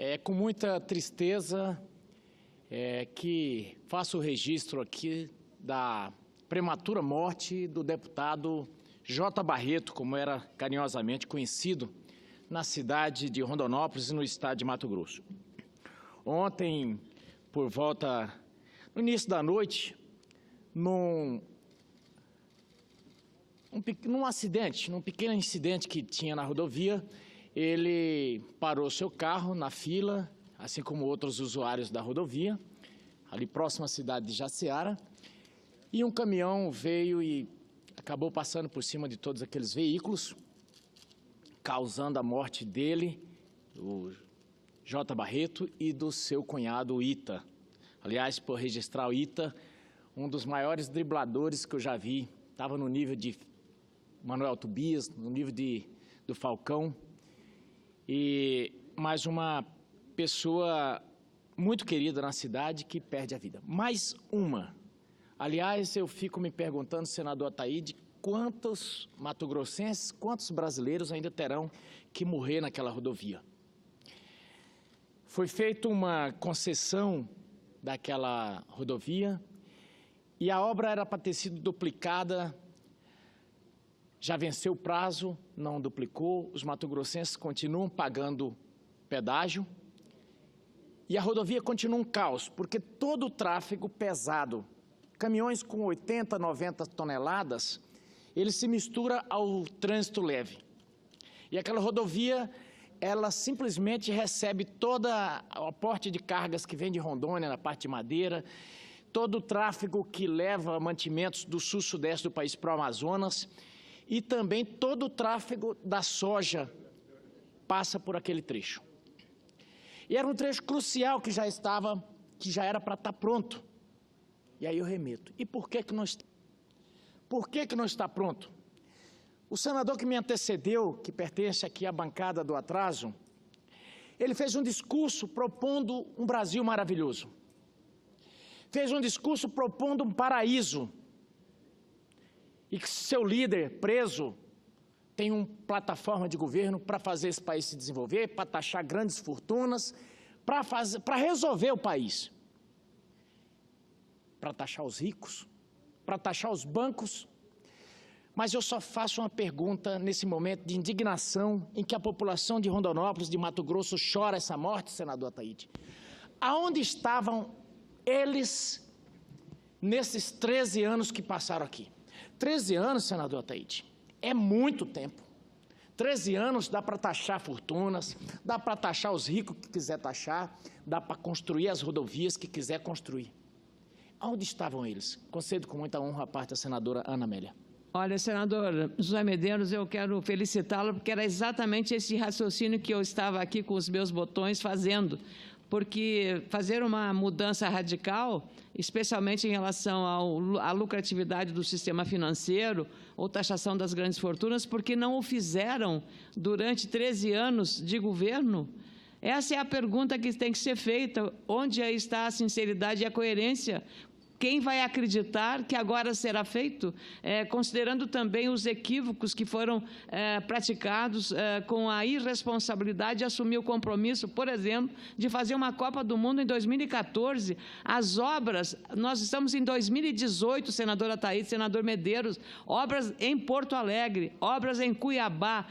É com muita tristeza que faço o registro aqui da prematura morte do deputado J. Barreto, como era carinhosamente conhecido na cidade de Rondonópolis e no estado de Mato Grosso. Ontem, no início da noite, num pequeno incidente que tinha na rodovia, ele parou seu carro na fila, assim como outros usuários da rodovia, ali próximo à cidade de Jaciara, e um caminhão veio e acabou passando por cima de todos aqueles veículos, causando a morte dele, o J. Barreto, e do seu cunhado, Ita. Aliás, por registrar o Ita, um dos maiores dribladores que eu já vi, estava no nível de Manuel Tobias, no nível do Falcão, e mais uma pessoa muito querida na cidade que perde a vida. Mais uma. Aliás, eu fico me perguntando, senador Ataíde, quantos mato-grossenses, quantos brasileiros ainda terão que morrer naquela rodovia? Foi feita uma concessão daquela rodovia e a obra era para ter sido duplicada. Já venceu o prazo, não duplicou, os mato-grossenses continuam pagando pedágio e a rodovia continua um caos, porque todo o tráfego pesado, caminhões com 80, 90 toneladas, ele se mistura ao trânsito leve. E aquela rodovia, ela simplesmente recebe todo o aporte de cargas que vem de Rondônia, na parte de Madeira, todo o tráfego que leva mantimentos do sul-sudeste do país para o Amazonas, e também todo o tráfego da soja passa por aquele trecho. E era um trecho crucial que já era para estar pronto. E aí eu remeto. E por que não está? Por que não está pronto? O senador que me antecedeu, que pertence aqui à bancada do atraso, ele fez um discurso propondo um Brasil maravilhoso. Fez um discurso propondo um paraíso. E que seu líder, preso, tem uma plataforma de governo para fazer esse país se desenvolver, para taxar grandes fortunas, para resolver o país. Para taxar os ricos, para taxar os bancos. Mas eu só faço uma pergunta nesse momento de indignação em que a população de Rondonópolis, de Mato Grosso, chora essa morte, senador Ataíde. Aonde estavam eles nesses 13 anos que passaram aqui? 13 anos, senador Ataíde, é muito tempo. 13 anos dá para taxar fortunas, dá para taxar os ricos que quiser taxar, dá para construir as rodovias que quiser construir. Onde estavam eles? Concedo com muita honra a parte da senadora Ana Amélia. Olha, senador José Medeiros, eu quero felicitá-lo, porque era exatamente esse raciocínio que eu estava aqui com os meus botões fazendo, porque fazer uma mudança radical, especialmente em relação à lucratividade do sistema financeiro ou taxação das grandes fortunas, porque não o fizeram durante 13 anos de governo? Essa é a pergunta que tem que ser feita. Onde está a sinceridade e a coerência? Quem vai acreditar que agora será feito, considerando também os equívocos que foram praticados com a irresponsabilidade de assumir o compromisso, por exemplo, de fazer uma Copa do Mundo em 2014. As obras, nós estamos em 2018, senador Ataíde, senador Medeiros, obras em Porto Alegre, obras em Cuiabá,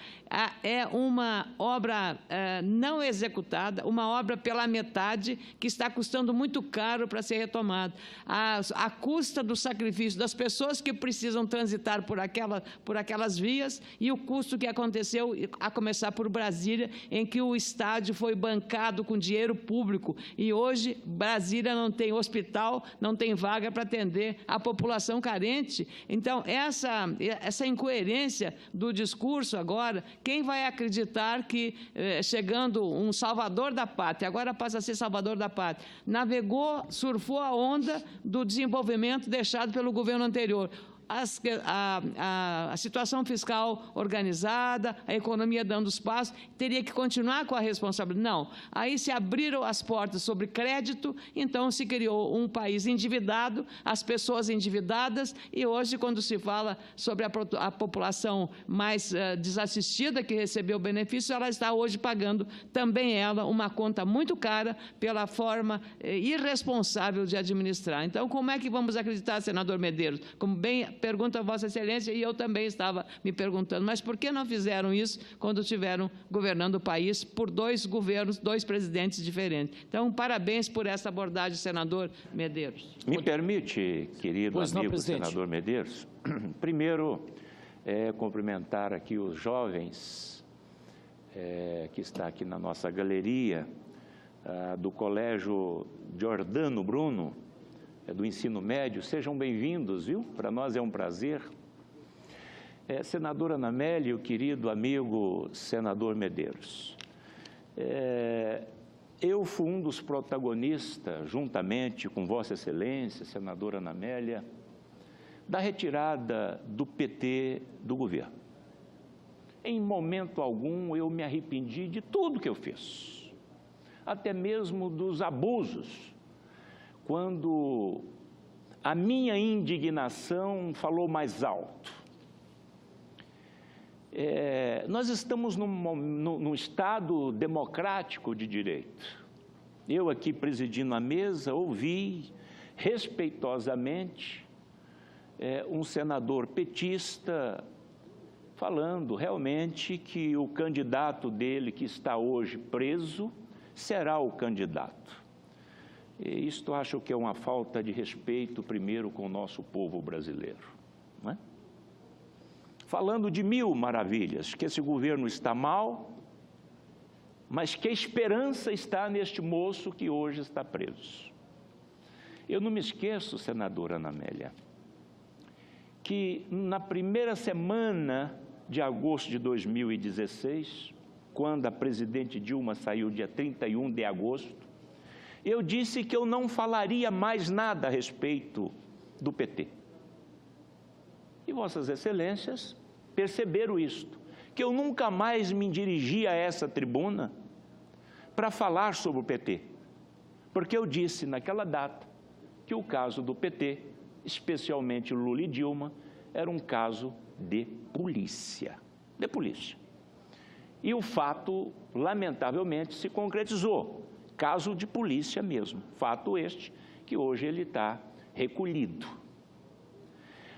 é uma obra não executada, uma obra pela metade, que está custando muito caro para ser retomada. À custa do sacrifício das pessoas que precisam transitar por aquelas vias e o custo que aconteceu, a começar por Brasília, em que o estádio foi bancado com dinheiro público e hoje Brasília não tem hospital, não tem vaga para atender a população carente. Então, essa incoerência do discurso agora, quem vai acreditar que, chegando um salvador da pátria, agora passa a ser salvador da pátria, navegou, surfou a onda do desenvolvimento deixado pelo governo anterior. a situação fiscal organizada, a economia dando os passos, teria que continuar com a responsabilidade. Não. Aí se abriram as portas sobre crédito, então se criou um país endividado, as pessoas endividadas, e hoje, quando se fala sobre a população mais desassistida, que recebeu benefícios, ela está hoje pagando também ela uma conta muito cara pela forma irresponsável de administrar. Então, como é que vamos acreditar, senador Medeiros? Como bem pergunta Vossa Excelência, e eu também estava me perguntando, mas por que não fizeram isso quando estiveram governando o país por 2 governos, 2 presidentes diferentes? Então, parabéns por essa abordagem, senador Medeiros. Me permite, querido amigo senador Medeiros, primeiro cumprimentar aqui os jovens que está aqui na nossa galeria, do Colégio Giordano Bruno, do ensino médio. Sejam bem-vindos, viu? Para nós é um prazer. Senadora Amélia, o querido amigo senador Medeiros, eu fui um dos protagonistas, juntamente com Vossa Excelência, senadora Amélia, da retirada do PT do governo. Em momento algum eu me arrependi de tudo que eu fiz, até mesmo dos abusos, quando a minha indignação falou mais alto. Nós estamos num Estado democrático de direito. Eu aqui presidindo a mesa, ouvi respeitosamente um senador petista falando realmente que o candidato dele, que está hoje preso, será o candidato. E isto acho que é uma falta de respeito, primeiro, com o nosso povo brasileiro, não é? Falando de 1000 maravilhas, que esse governo está mal, mas que a esperança está neste moço que hoje está preso. Eu não me esqueço, senadora Amélia, que na primeira semana de agosto de 2016, quando a presidente Dilma saiu dia 31 de agosto, eu disse que eu não falaria mais nada a respeito do PT. E Vossas Excelências perceberam isto, que eu nunca mais me dirigi a essa tribuna para falar sobre o PT, porque eu disse naquela data que o caso do PT, especialmente Lula e Dilma, era um caso de polícia. E o fato, lamentavelmente, se concretizou. Caso de polícia mesmo. Fato este que hoje ele está recolhido.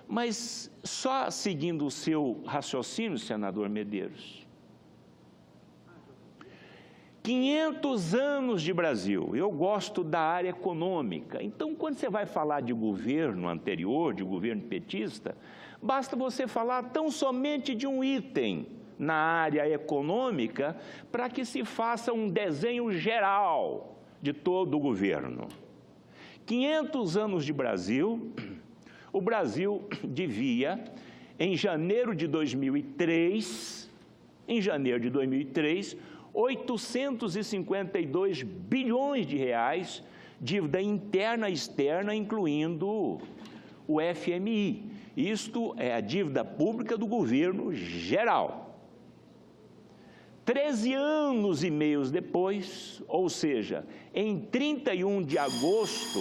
Mas só seguindo o seu raciocínio, senador Medeiros, 500 anos de Brasil, eu gosto da área econômica, então quando você vai falar de governo anterior, de governo petista, basta você falar tão somente de um item na área econômica para que se faça um desenho geral de todo o governo. 500 anos de Brasil, o Brasil devia, em janeiro de 2003, 852 bilhões de reais, dívida interna e externa, incluindo o FMI. Isto é a dívida pública do governo geral. 13 anos e meio depois, ou seja, em 31 de agosto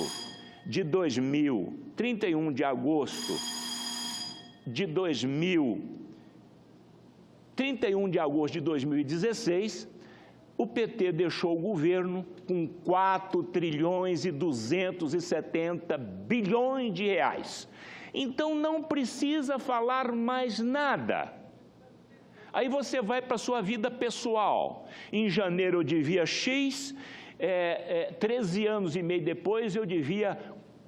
de 2016, o PT deixou o governo com 4 trilhões e 270 bilhões de reais. Então, não precisa falar mais nada. Aí você vai para a sua vida pessoal. Em janeiro eu devia X, 13 anos e meio depois eu devia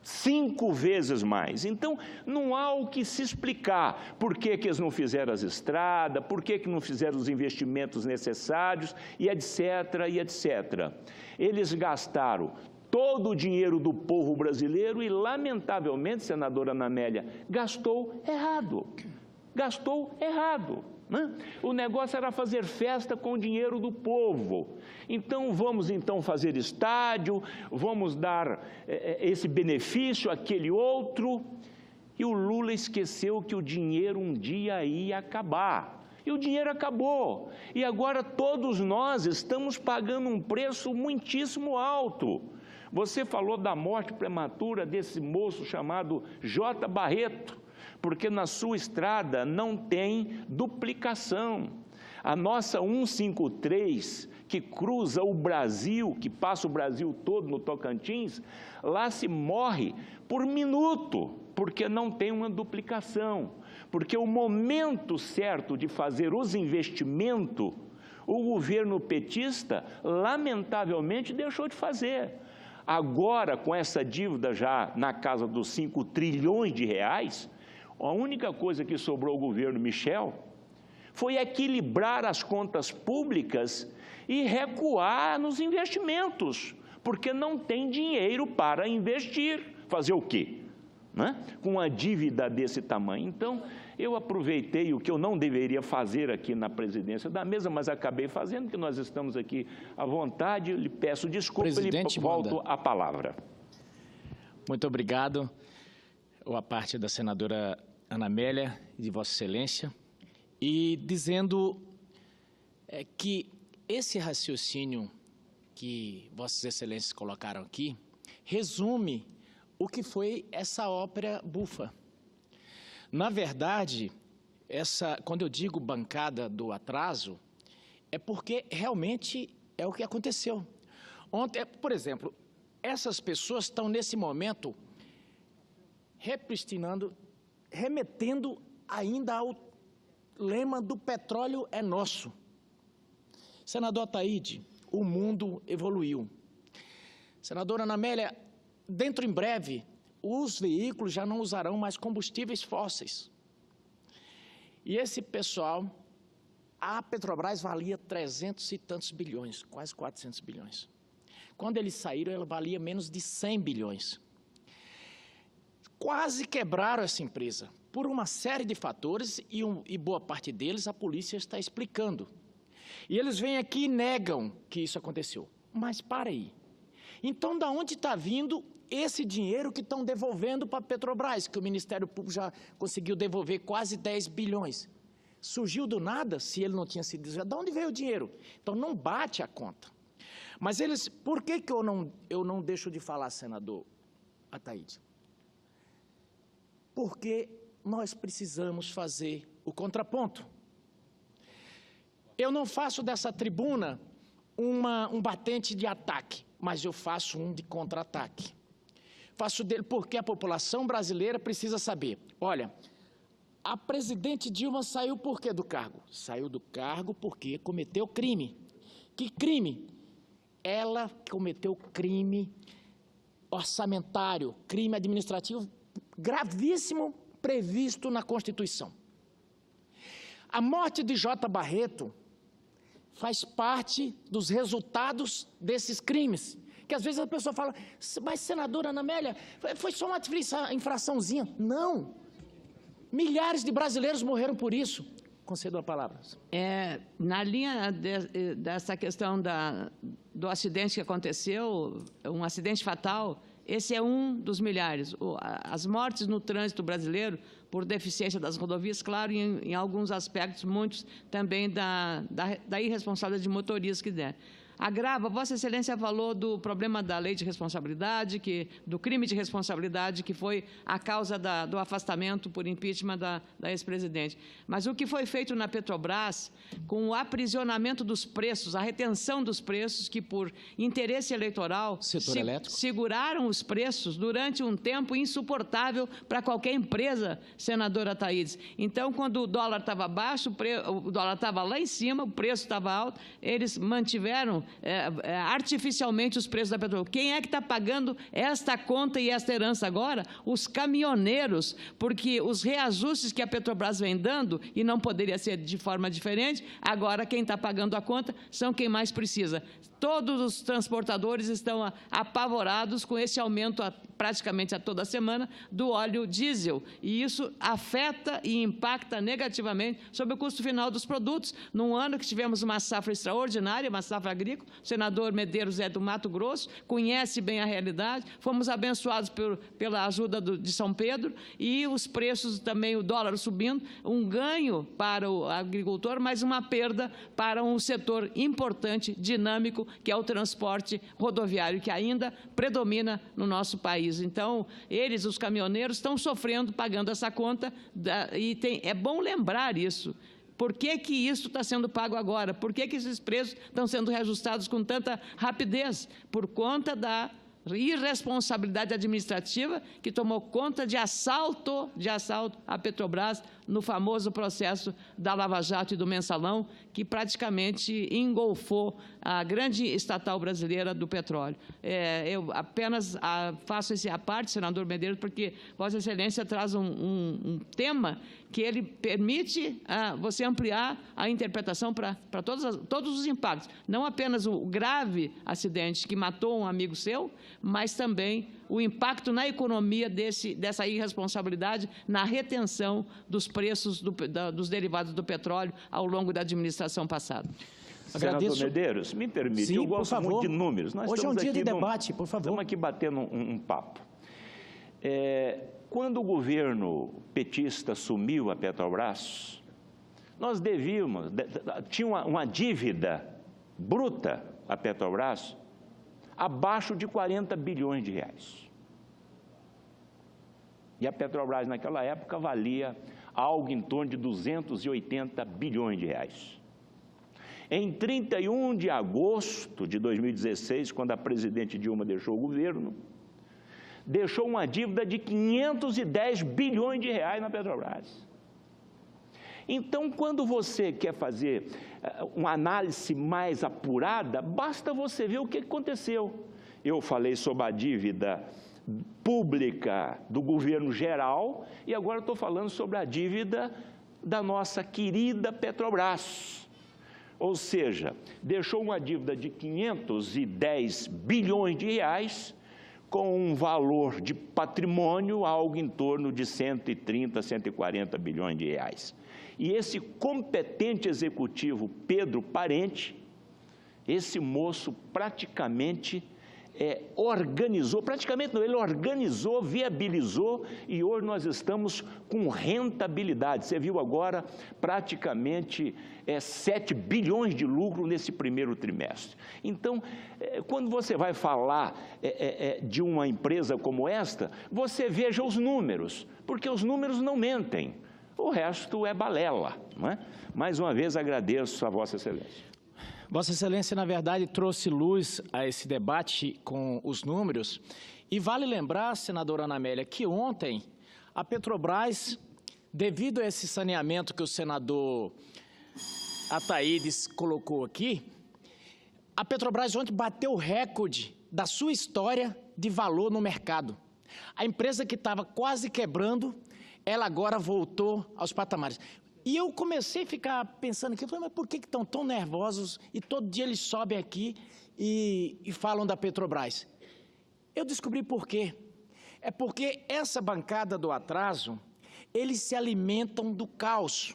5 vezes mais. Então, não há o que se explicar. Por que eles não fizeram as estradas, por que não fizeram os investimentos necessários, e etc, e etc. Eles gastaram todo o dinheiro do povo brasileiro e, lamentavelmente, senadora Amélia, gastou errado. Né? O negócio era fazer festa com o dinheiro do povo. Então, vamos fazer estádio, vamos dar esse benefício, aquele outro. E o Lula esqueceu que o dinheiro um dia ia acabar. E o dinheiro acabou. E agora todos nós estamos pagando um preço muitíssimo alto. Você falou da morte prematura desse moço chamado J. Barreto, porque na sua estrada não tem duplicação. A nossa 153, que cruza o Brasil, que passa o Brasil todo no Tocantins, lá se morre por minuto, porque não tem uma duplicação. Porque o momento certo de fazer os investimentos, o governo petista, lamentavelmente, deixou de fazer. Agora, com essa dívida já na casa dos 5 trilhões de reais, a única coisa que sobrou ao governo Michel foi equilibrar as contas públicas e recuar nos investimentos, porque não tem dinheiro para investir. Fazer o quê? Né? Com uma dívida desse tamanho. Então, eu aproveitei o que eu não deveria fazer aqui na presidência da mesa, mas acabei fazendo, porque nós estamos aqui à vontade. Eu lhe peço desculpa e volto a palavra. Muito obrigado. A parte da senadora Ana Amélia, de Vossa Excelência, e dizendo que esse raciocínio que Vossas Excelências colocaram aqui resume o que foi essa ópera bufa. Na verdade, quando eu digo bancada do atraso, é porque realmente é o que aconteceu. Ontem, por exemplo, essas pessoas estão nesse momento remetendo ainda ao lema do petróleo é nosso. Senador Ataíde, o mundo evoluiu. Senadora Ana Amélia, dentro em breve, os veículos já não usarão mais combustíveis fósseis. E esse pessoal, a Petrobras valia 300 e tantos bilhões, quase 400 bilhões. Quando eles saíram, ela valia menos de 100 bilhões. Quase quebraram essa empresa, por uma série de fatores, e boa parte deles a polícia está explicando. E eles vêm aqui e negam que isso aconteceu. Mas para aí. Então, da onde está vindo esse dinheiro que estão devolvendo para a Petrobras, que o Ministério Público já conseguiu devolver quase 10 bilhões? Surgiu do nada, se ele não tinha sido desviado? De onde veio o dinheiro? Então, não bate a conta. Mas eles... Por que eu não deixo de falar, senador Ataíde? Porque nós precisamos fazer o contraponto. Eu não faço dessa tribuna um batente de ataque, mas eu faço um de contra-ataque. Faço dele porque a população brasileira precisa saber. Olha, a presidente Dilma saiu por quê do cargo? Saiu do cargo porque cometeu crime. Que crime? Ela cometeu crime orçamentário, crime administrativo gravíssimo previsto na Constituição. A morte de J. Barreto faz parte dos resultados desses crimes. Que às vezes a pessoa fala, mas senadora Ana Amélia, foi só uma infraçãozinha. Não. Milhares de brasileiros morreram por isso. Concedo a palavra. Na linha dessa questão do acidente que aconteceu, um acidente fatal, esse é um dos milhares. As mortes no trânsito brasileiro, por deficiência das rodovias, claro, e em alguns aspectos, muitos também da irresponsabilidade de motoristas que der. Agrava, Vossa Excelência falou do problema da lei de responsabilidade, do crime de responsabilidade, que foi a causa do afastamento por impeachment da ex-presidente. Mas o que foi feito na Petrobras, com o aprisionamento dos preços, a retenção dos preços, que por interesse eleitoral seguraram os preços durante um tempo insuportável para qualquer empresa, senadora Thaídes. Então, quando o dólar estava baixo, o dólar estava lá em cima, o preço estava alto, eles mantiveram artificialmente os preços da petróleo. Quem é que está pagando esta conta e esta herança agora? Os caminhoneiros, porque os reajustes que a Petrobras vem dando, e não poderia ser de forma diferente, agora quem está pagando a conta são quem mais precisa. Todos os transportadores estão apavorados com esse aumento praticamente a toda semana do óleo diesel, e isso afeta e impacta negativamente sobre o custo final dos produtos. Num ano que tivemos uma safra extraordinária, uma safra agrícola, Rico, o senador Medeiros é do Mato Grosso, conhece bem a realidade, fomos abençoados pela ajuda de São Pedro, e os preços também, o dólar subindo, um ganho para o agricultor, mas uma perda para um setor importante, dinâmico, que é o transporte rodoviário, que ainda predomina no nosso país. Então, eles, os caminhoneiros, estão sofrendo, pagando essa conta, e é bom lembrar isso. Por que que isso está sendo pago agora? Por que que esses preços estão sendo reajustados com tanta rapidez? Por conta da irresponsabilidade administrativa que tomou conta de assalto à Petrobras no famoso processo da Lava Jato e do Mensalão, que praticamente engolfou a grande estatal brasileira do petróleo. Eu apenas faço esse à parte, senador Medeiros, porque Vossa Excelência traz um tema que ele permite você ampliar a interpretação para todos os impactos, não apenas o grave acidente que matou um amigo seu, mas também o impacto na economia dessa irresponsabilidade na retenção dos preços dos derivados do petróleo ao longo da administração passada. Senador Medeiros, me permite, Sim, eu gosto muito de números. Nós Hoje é um dia de aqui debate, por favor. Estamos aqui batendo um papo. Quando o governo petista assumiu a Petrobras, nós devíamos, tinha uma dívida bruta a Petrobras abaixo de 40 bilhões de reais. E a Petrobras, naquela época, valia algo em torno de 280 bilhões de reais. Em 31 de agosto de 2016, quando a presidente Dilma deixou o governo, deixou uma dívida de 510 bilhões de reais na Petrobras. Então, quando você quer fazer uma análise mais apurada, basta você ver o que aconteceu. Eu falei sobre a dívida pública do governo geral e agora estou falando sobre a dívida da nossa querida Petrobras. Ou seja, deixou uma dívida de 510 bilhões de reais com um valor de patrimônio algo em torno de 130, 140 bilhões de reais. E esse competente executivo, Pedro Parente, esse moço praticamente ele organizou, viabilizou, e hoje nós estamos com rentabilidade. Você viu agora praticamente 7 bilhões de lucro nesse primeiro trimestre. Então, quando você vai falar de uma empresa como esta, você veja os números, porque os números não mentem. O resto é balela, não é? Mais uma vez agradeço a Vossa Excelência. Vossa Excelência, na verdade, trouxe luz a esse debate com os números. E vale lembrar, senadora Ana Amélia, que ontem a Petrobras, devido a esse saneamento que o senador Ataídes colocou aqui, a Petrobras ontem bateu o recorde da sua história de valor no mercado. A empresa que estava quase quebrando, ela agora voltou aos patamares. E eu comecei a ficar pensando aqui, mas por que estão tão nervosos e todo dia eles sobem aqui e falam da Petrobras? Eu descobri por quê. É porque essa bancada do atraso, eles se alimentam do caos.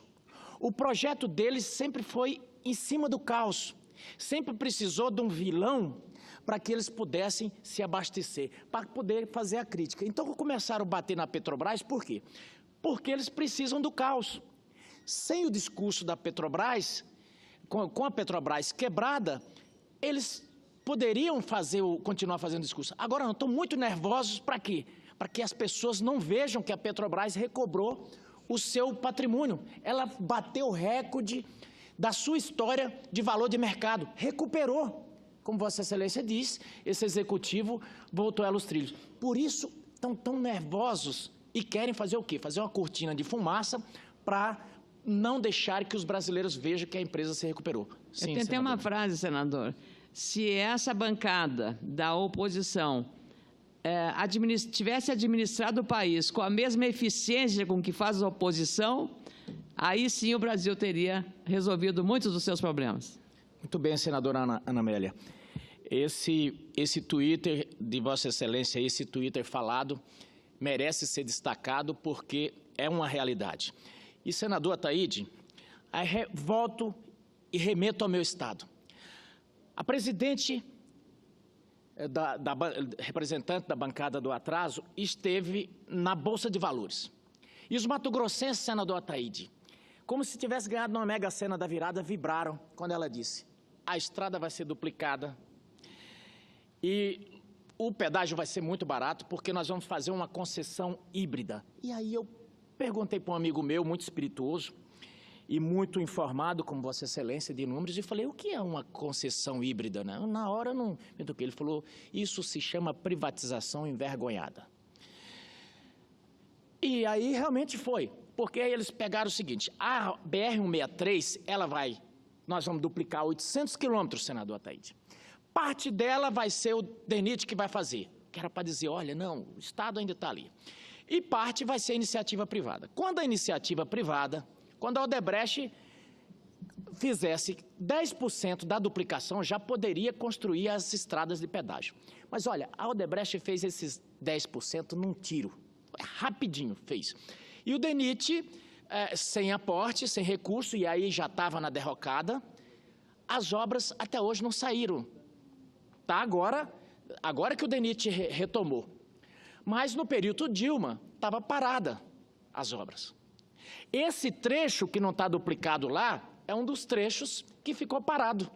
O projeto deles sempre foi em cima do caos. Sempre precisou de um vilão para que eles pudessem se abastecer, para poder fazer a crítica. Então, começaram a bater na Petrobras, por quê? Porque eles precisam do caos. Sem o discurso da Petrobras, com a Petrobras quebrada, eles poderiam continuar fazendo discurso. Agora não, estão muito nervosos para quê? Para que as pessoas não vejam que a Petrobras recobrou o seu patrimônio. Ela bateu o recorde da sua história de valor de mercado, recuperou. Como Vossa Excelência diz, esse executivo voltou ela aos trilhos. Por isso, estão tão nervosos e querem fazer o quê? Fazer uma cortina de fumaça para não deixar que os brasileiros vejam que a empresa se recuperou. Sim, tem uma frase, senador. Se essa bancada da oposição tivesse administrado o país com a mesma eficiência com que faz a oposição, aí sim o Brasil teria resolvido muitos dos seus problemas. Muito bem, senadora Ana Amélia. Esse Twitter de Vossa Excelência, esse Twitter falado, merece ser destacado porque é uma realidade. E, senador Ataíde, volto e remeto ao meu estado. A presidente, representante da bancada do atraso, esteve na Bolsa de Valores. E os mato-grossenses, senador Ataíde, como se tivesse ganhado numa mega sena da virada, vibraram quando ela disse: a estrada vai ser duplicada e o pedágio vai ser muito barato, porque nós vamos fazer uma concessão híbrida. E aí eu perguntei para um amigo meu, muito espirituoso e muito informado, como Vossa Excelência, de números, e falei: o que é uma concessão híbrida, né? Na hora eu não me toquei. Ele falou: isso se chama privatização envergonhada. E aí realmente foi, porque aí eles pegaram o seguinte: a BR-163, nós vamos duplicar 800 quilômetros, senador Ataíde. Parte dela vai ser o DENIT que vai fazer, que era para dizer: olha, não, o Estado ainda está ali. E parte vai ser iniciativa privada. Quando a iniciativa privada, quando a Odebrecht fizesse 10% da duplicação, já poderia construir as estradas de pedágio. Mas olha, a Odebrecht fez esses 10% num tiro, rapidinho fez. E o DENIT, sem aporte, sem recurso, e aí já estava na derrocada, as obras até hoje não saíram. Tá, agora que o DENIT retomou. Mas no período Dilma, estava parada as obras. Esse trecho que não está duplicado lá, é um dos trechos que ficou parado.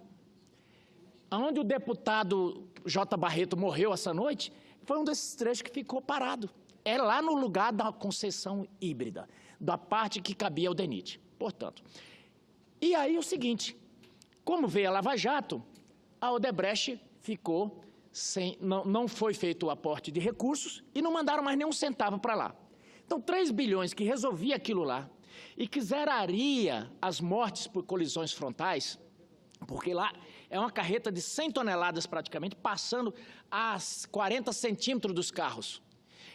Onde o deputado J. Barreto morreu essa noite, foi um desses trechos que ficou parado. É lá no lugar da concessão híbrida, da parte que cabia ao DENIT. Portanto, e aí o seguinte: como veio a Lava Jato, a Odebrecht ficou sem, não foi feito o aporte de recursos e não mandaram mais nenhum centavo para lá. Então, 3 bilhões que resolvia aquilo lá e que zeraria as mortes por colisões frontais, porque lá é uma carreta de 100 toneladas praticamente, passando a 40 centímetros dos carros.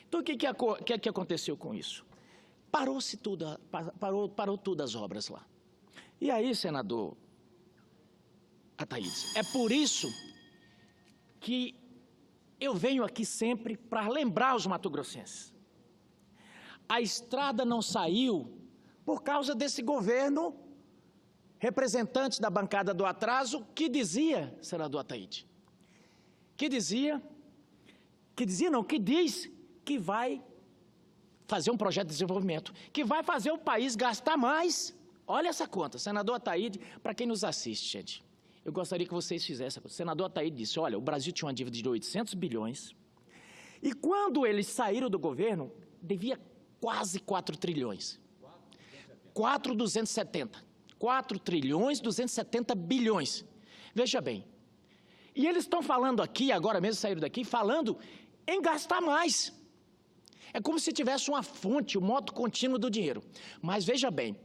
Então, o que aconteceu com isso? Parou-se tudo, parou tudo as obras lá. E aí, senador Ataíde, é por isso que eu venho aqui sempre para lembrar os mato-grossenses. A estrada não saiu por causa desse governo, representante da bancada do atraso, que dizia, senador Ataíde, que diz que vai fazer um projeto de desenvolvimento, que vai fazer o país gastar mais. Olha essa conta, senador Ataíde, para quem nos assiste, gente, eu gostaria que vocês fizessem. O senador Ataíde disse: olha, o Brasil tinha uma dívida de 800 bilhões, e quando eles saíram do governo, devia quase 4 trilhões. 4 trilhões 270 bilhões. Veja bem. E eles estão falando aqui, agora mesmo saíram daqui, falando em gastar mais. É como se tivesse uma fonte, um modo contínuo do dinheiro. Mas veja bem,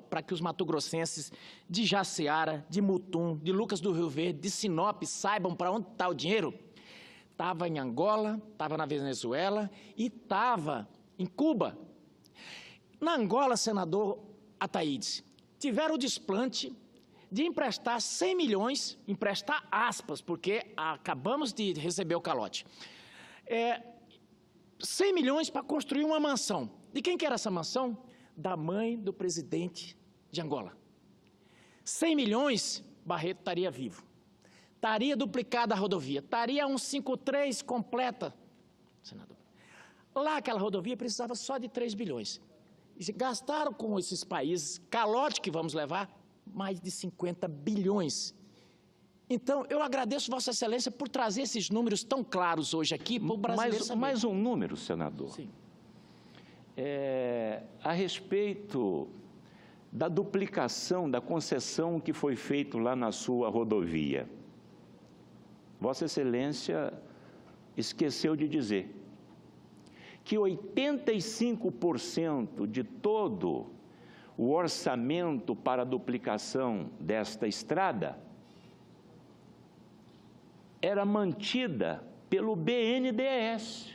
para que os mato-grossenses de Jaciara, de Mutum, de Lucas do Rio Verde, de Sinop saibam para onde está o dinheiro, estava em Angola, estava na Venezuela e estava em Cuba. Na Angola, senador Ataíde, tiveram o desplante de emprestar 100 milhões, emprestar aspas, porque acabamos de receber o calote, 100 milhões para construir uma mansão. De quem que era essa mansão? Da mãe do presidente de Angola. 100 milhões, Barreto estaria vivo. Estaria duplicada a rodovia, estaria 153 completa, senador. Lá aquela rodovia precisava só de 3 bilhões. E gastaram com esses países, calote que vamos levar, mais de 50 bilhões. Então, eu agradeço Vossa Excelência por trazer esses números tão claros hoje aqui para o brasileiro saber. Mais um número, senador. Sim. A respeito da duplicação, da concessão que foi feita lá na sua rodovia. Vossa Excelência esqueceu de dizer que 85% de todo o orçamento para a duplicação desta estrada era mantida pelo BNDES,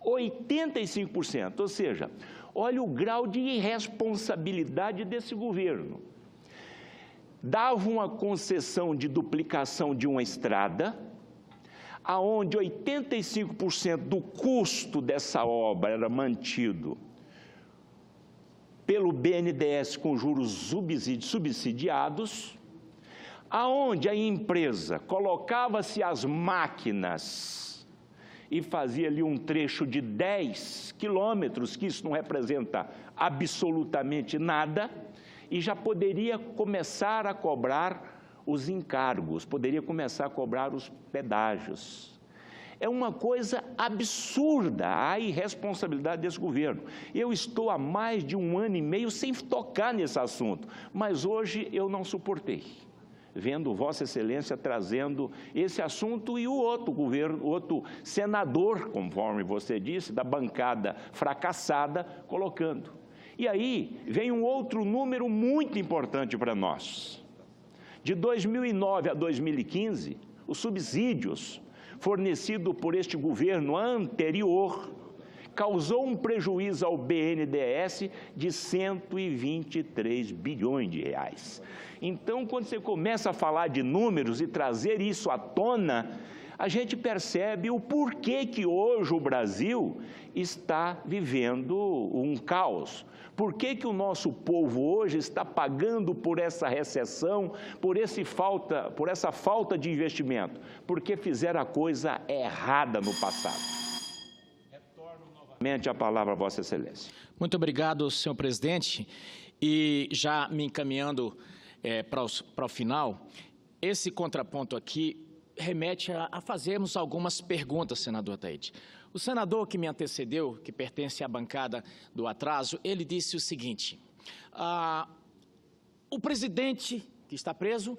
85%, ou seja, olha o grau de irresponsabilidade desse governo. Dava uma concessão de duplicação de uma estrada, aonde 85% do custo dessa obra era mantido pelo BNDES com juros subsidiados, aonde a empresa colocava-se as máquinas e fazia ali um trecho de 10 quilômetros, que isso não representa absolutamente nada, e já poderia começar a cobrar os encargos, poderia começar a cobrar os pedágios. É uma coisa absurda a irresponsabilidade desse governo. Eu estou há mais de 1 ano e meio sem tocar nesse assunto, mas hoje eu não suportei, vendo Vossa Excelência trazendo esse assunto e o outro governo, o outro senador, conforme você disse, da bancada fracassada, colocando. E aí vem um outro número muito importante para nós. De 2009 a 2015, os subsídios fornecidos por este governo anterior causou um prejuízo ao BNDES de 123 bilhões de reais. Então, quando você começa a falar de números e trazer isso à tona, a gente percebe o porquê que hoje o Brasil está vivendo um caos. Por que que o nosso povo hoje está pagando por essa recessão, por essa falta de investimento? Porque fizeram a coisa errada no passado. Retorno novamente a palavra a Vossa Excelência. Muito obrigado, senhor presidente. E já me encaminhando para o final, esse contraponto aqui remete a fazermos algumas perguntas, senador Ataíde. O senador que me antecedeu, que pertence à bancada do atraso, ele disse o seguinte: o presidente que está preso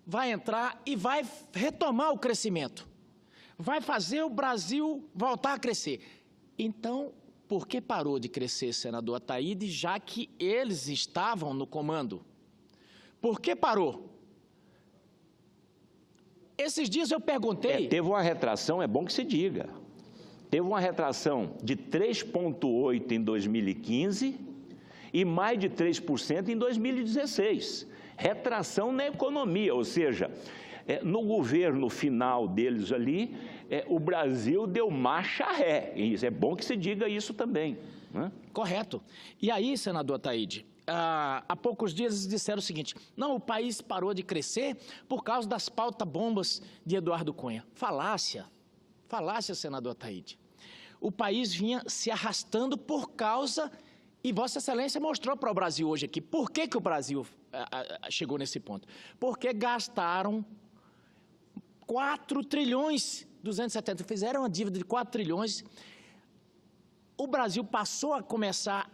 vai entrar e vai retomar o crescimento, vai fazer o Brasil voltar a crescer. Então, por que parou de crescer, senador Ataíde, já que eles estavam no comando? Por que parou? Esses dias eu perguntei... Teve uma retração, é bom que se diga. Teve uma retração de 3,8% em 2015 e mais de 3% em 2016. Retração na economia, ou seja, no governo final deles ali, o Brasil deu marcha ré. E é bom que se diga isso também, né? Correto. E aí, senador Ataíde, há poucos dias eles disseram o seguinte: não, o país parou de crescer por causa das pauta-bombas de Eduardo Cunha. Falácia, senador Ataíde. O país vinha se arrastando por causa, e Vossa Excelência mostrou para o Brasil hoje aqui, por que que o Brasil chegou nesse ponto? Porque gastaram 4 trilhões, 270, fizeram uma dívida de 4 trilhões, o Brasil passou a começar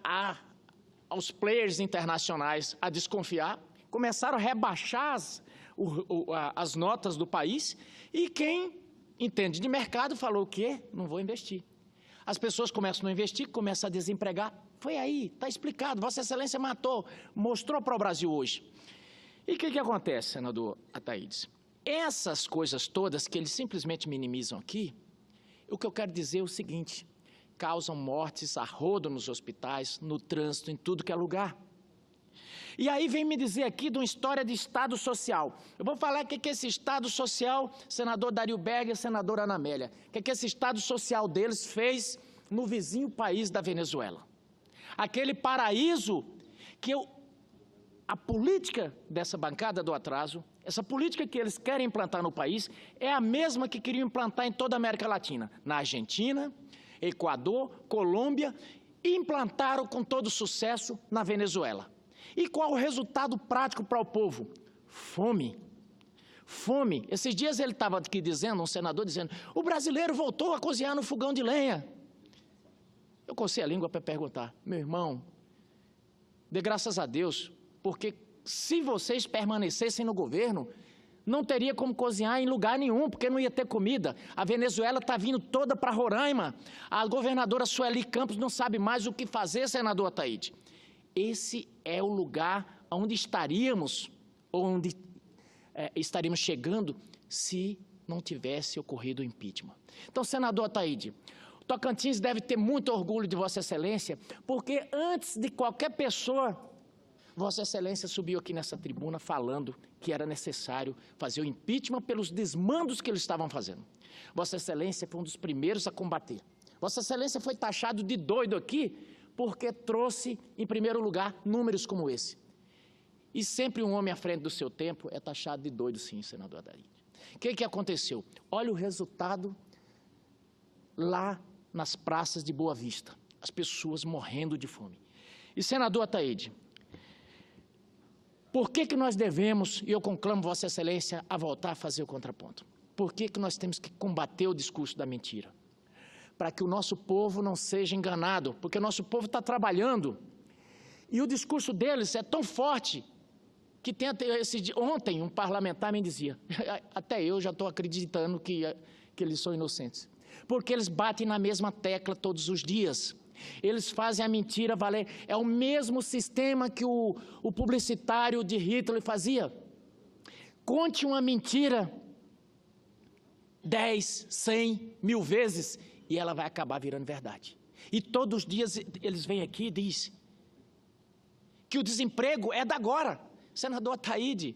aos players internacionais a desconfiar, começaram a rebaixar as notas do país, e quem entende de mercado falou o quê? Não vou investir. As pessoas começam a não investir, começam a desempregar. Foi aí, está explicado, Vossa Excelência mostrou para o Brasil hoje. E o que acontece, senador Ataídes? Essas coisas todas que eles simplesmente minimizam aqui, o que eu quero dizer é o seguinte: causam mortes a rodo nos hospitais, no trânsito, em tudo que é lugar. E aí vem me dizer aqui de uma história de Estado Social. Eu vou falar o que esse Estado Social, senador Dario Berger e senadora Ana Amélia, o que esse Estado Social deles fez no vizinho país da Venezuela. Aquele paraíso que a política dessa bancada do atraso, essa política que eles querem implantar no país, é a mesma que queriam implantar em toda a América Latina, na Argentina, Equador, Colômbia, e implantaram com todo sucesso na Venezuela. E qual o resultado prático para o povo? Fome. Fome. Esses dias ele estava aqui dizendo, um senador dizendo, o brasileiro voltou a cozinhar no fogão de lenha. Eu cocei a língua para perguntar, meu irmão, dê graças a Deus, porque se vocês permanecessem no governo, não teria como cozinhar em lugar nenhum, porque não ia ter comida. A Venezuela está vindo toda para Roraima. A governadora Sueli Campos não sabe mais o que fazer, senador Ataíde. Esse é o lugar onde estaríamos, onde estaríamos chegando, se não tivesse ocorrido o impeachment. Então, senador Ataíde, Tocantins deve ter muito orgulho de Vossa Excelência, porque antes de qualquer pessoa, Vossa Excelência subiu aqui nessa tribuna falando que era necessário fazer o impeachment pelos desmandos que eles estavam fazendo. Vossa Excelência foi um dos primeiros a combater. Vossa Excelência foi taxado de doido aqui porque trouxe, em primeiro lugar, números como esse. E sempre um homem à frente do seu tempo é taxado de doido, sim, senador Ataíde. O que aconteceu? Olha o resultado lá nas praças de Boa Vista. As pessoas morrendo de fome. E, senador Ataíde, por que nós devemos, e eu conclamo Vossa Excelência a voltar a fazer o contraponto, por que nós temos que combater o discurso da mentira? Para que o nosso povo não seja enganado, porque o nosso povo está trabalhando, e o discurso deles é tão forte, que ontem um parlamentar me dizia, até eu já estou acreditando que eles são inocentes, porque eles batem na mesma tecla todos os dias. Eles fazem a mentira valer. É o mesmo sistema que o publicitário de Hitler fazia. Conte uma mentira 10, 100, 1000 vezes e ela vai acabar virando verdade. E todos os dias eles vêm aqui e dizem que o desemprego é da agora. Senador Ataíde,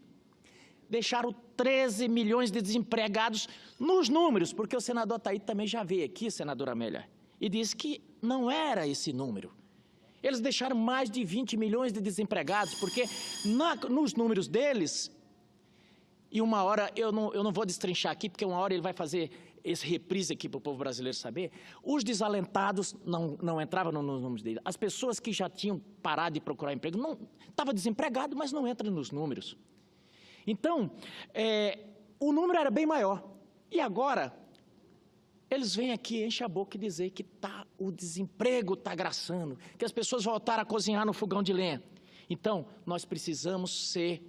deixaram 13 milhões de desempregados nos números, porque o senador Ataíde também já veio aqui, senadora Amélia, e disse que não era esse número. Eles deixaram mais de 20 milhões de desempregados, porque nos números deles, e uma hora, eu não vou destrinchar aqui, porque uma hora ele vai fazer esse reprise aqui para o povo brasileiro saber, os desalentados não entravam nos números dele. As pessoas que já tinham parado de procurar emprego, estavam desempregados, mas não entram nos números. Então, o número era bem maior. E agora, eles vêm aqui, enchem a boca e dizer que o desemprego está graçando, que as pessoas voltaram a cozinhar no fogão de lenha. Então, nós precisamos ser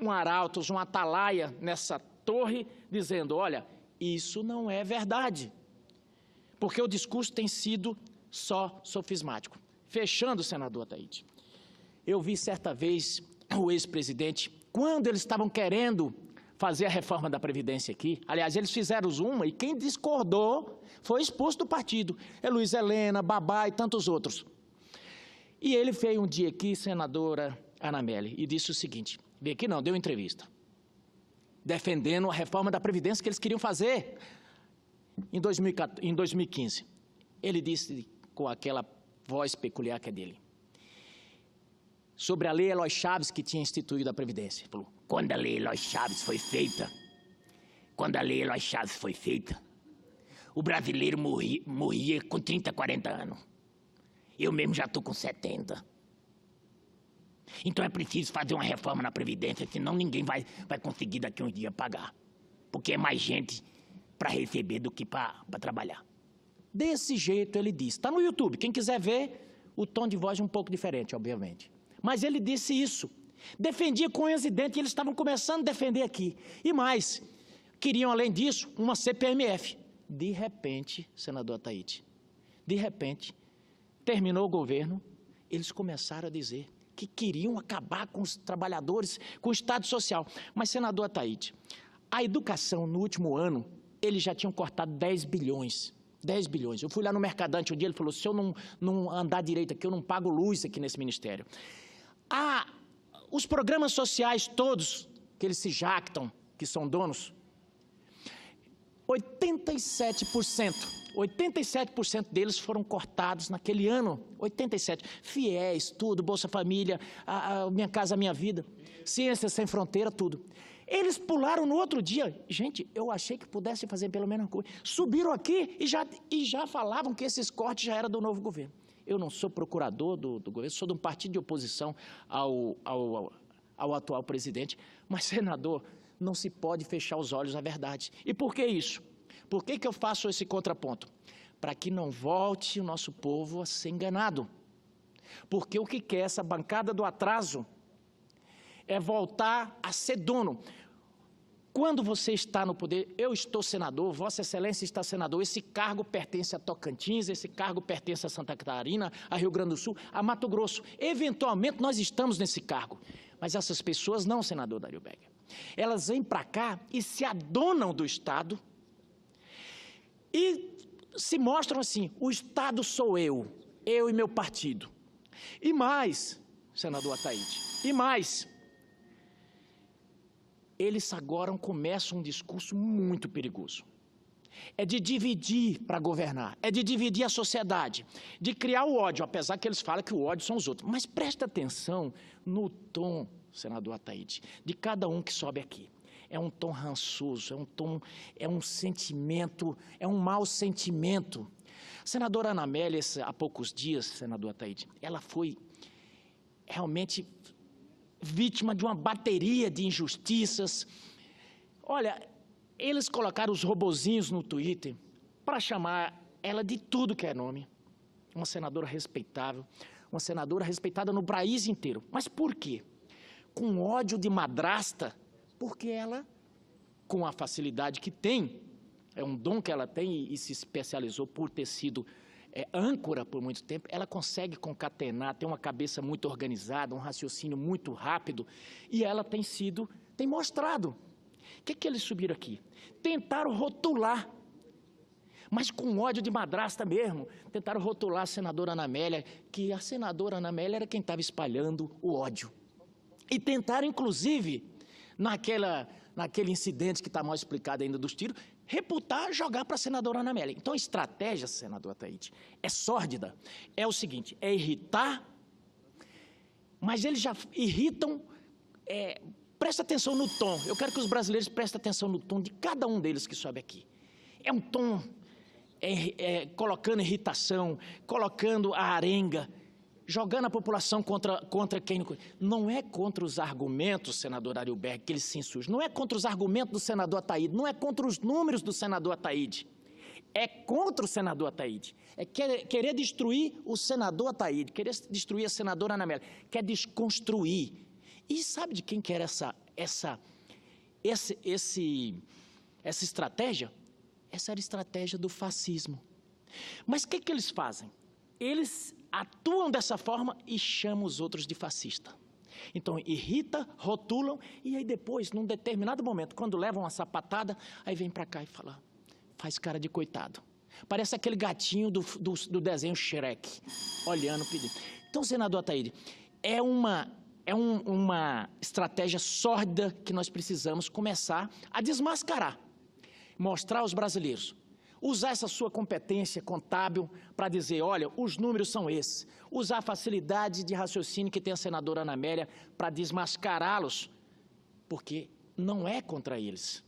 um arautos, um atalaia nessa torre, dizendo, olha, isso não é verdade. Porque o discurso tem sido só sofismático. Fechando, senador Ataíde, eu vi certa vez o ex-presidente, quando eles estavam querendo fazer a reforma da Previdência aqui, aliás, eles fizeram uma e quem discordou foi expulso do partido. É Luiz Helena, Babá e tantos outros. E ele veio um dia aqui, senadora Anameli, e disse o seguinte, veio aqui não, deu entrevista, defendendo a reforma da Previdência que eles queriam fazer em 2015. Ele disse com aquela voz peculiar que é dele, sobre a lei Eloy Chaves que tinha instituído a Previdência. Ele falou, quando a lei Eloy Chaves foi feita, o brasileiro morria com 30, 40 anos. Eu mesmo já estou com 70. Então é preciso fazer uma reforma na Previdência, senão ninguém vai conseguir daqui a uns dias pagar. Porque é mais gente para receber do que para trabalhar. Desse jeito ele disse. Está no YouTube, quem quiser ver, o tom de voz é um pouco diferente, obviamente. Mas ele disse isso. Defendia com unhas e dentes, e eles estavam começando a defender aqui. E mais, queriam, além disso, uma CPMF. De repente, senador Ataíde, de repente, terminou o governo, eles começaram a dizer que queriam acabar com os trabalhadores, com o Estado Social. Mas, senador Ataíde, a educação, no último ano, eles já tinham cortado 10 bilhões. 10 bilhões. Eu fui lá no Mercadante um dia, ele falou, se eu não andar direito aqui, eu não pago luz aqui nesse ministério. Os programas sociais todos, que eles se jactam, que são donos, 87% deles foram cortados naquele ano, 87%. FIES, tudo, Bolsa Família, Minha Casa Minha Vida, Ciências Sem Fronteira, tudo. Eles pularam no outro dia. Gente, eu achei que pudesse fazer pelo menos uma coisa. Subiram aqui e já falavam que esses cortes já eram do novo governo. Eu não sou procurador do governo, sou de um partido de oposição ao atual presidente, mas, senador, não se pode fechar os olhos à verdade. E por que isso? Por que eu faço esse contraponto? Para que não volte o nosso povo a ser enganado. Porque o que quer essa bancada do atraso é voltar a ser dono. Quando você está no poder, eu estou senador, Vossa Excelência está senador, esse cargo pertence a Tocantins, esse cargo pertence a Santa Catarina, a Rio Grande do Sul, a Mato Grosso. Eventualmente nós estamos nesse cargo, mas essas pessoas não, senador Dario Begger. Elas vêm para cá e se adonam do Estado e se mostram assim, o Estado sou eu e meu partido. E mais, senador Ataíde, e mais, eles agora começam um discurso muito perigoso. É de dividir para governar, é de dividir a sociedade, de criar o ódio, apesar que eles falam que o ódio são os outros. Mas presta atenção no tom, senador Ataíde, de cada um que sobe aqui. É um tom rançoso, é um sentimento, é um mau sentimento. A senadora Ana Amélia, há poucos dias, senador Ataíde, ela foi realmente vítima de uma bateria de injustiças. Olha, eles colocaram os robozinhos no Twitter para chamar ela de tudo que é nome. Uma senadora respeitável, uma senadora respeitada no país inteiro. Mas por quê? Com ódio de madrasta, porque ela, com a facilidade que tem, é um dom que ela tem e se especializou por ter sido âncora por muito tempo, ela consegue concatenar, tem uma cabeça muito organizada, um raciocínio muito rápido, e ela tem mostrado. O que eles subiram aqui? Tentaram rotular, mas com ódio de madrasta mesmo, tentaram rotular a senadora Ana Amélia, que a senadora Ana Amélia era quem estava espalhando o ódio. E tentaram, inclusive, naquele incidente que está mal explicado ainda dos tiros, reputar, jogar para a senadora Ana Amélia. Então, a estratégia, senador Ataíde, é sórdida. É o seguinte, é irritar, mas eles já irritam. Presta atenção no tom. Eu quero que os brasileiros prestem atenção no tom de cada um deles que sobe aqui. É um tom colocando irritação, colocando a arenga, jogando a população contra quem não é contra os argumentos, senador Arilberg, que ele se insurge, não é contra os argumentos do senador Ataíde, não é contra os números do senador Ataíde, é contra o senador Ataíde, é querer destruir o senador Ataíde, querer destruir a senadora Ana Amélia, quer desconstruir. E sabe de quem que era essa estratégia? Essa era a estratégia do fascismo. Mas o que eles fazem? Eles atuam dessa forma e chamam os outros de fascista. Então, irrita, rotulam, e aí depois, num determinado momento, quando levam uma sapatada, aí vem para cá e fala, faz cara de coitado. Parece aquele gatinho do desenho Shrek, olhando, pedindo. Então, senador Ataíde, é uma estratégia sórdida que nós precisamos começar a desmascarar, mostrar aos brasileiros. Usar essa sua competência contábil para dizer, olha, os números são esses. Usar a facilidade de raciocínio que tem a senadora Ana Amélia para desmascará-los, porque não é contra eles,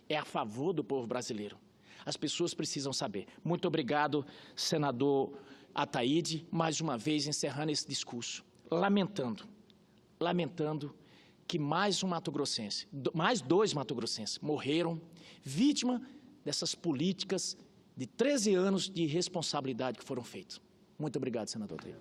é a favor do povo brasileiro. As pessoas precisam saber. Muito obrigado, senador Ataíde, mais uma vez encerrando esse discurso, lamentando que mais dois mato-grossenses morreram vítima dessas políticas de 13 anos de irresponsabilidade que foram feitas. Muito obrigado, senador Ataíde.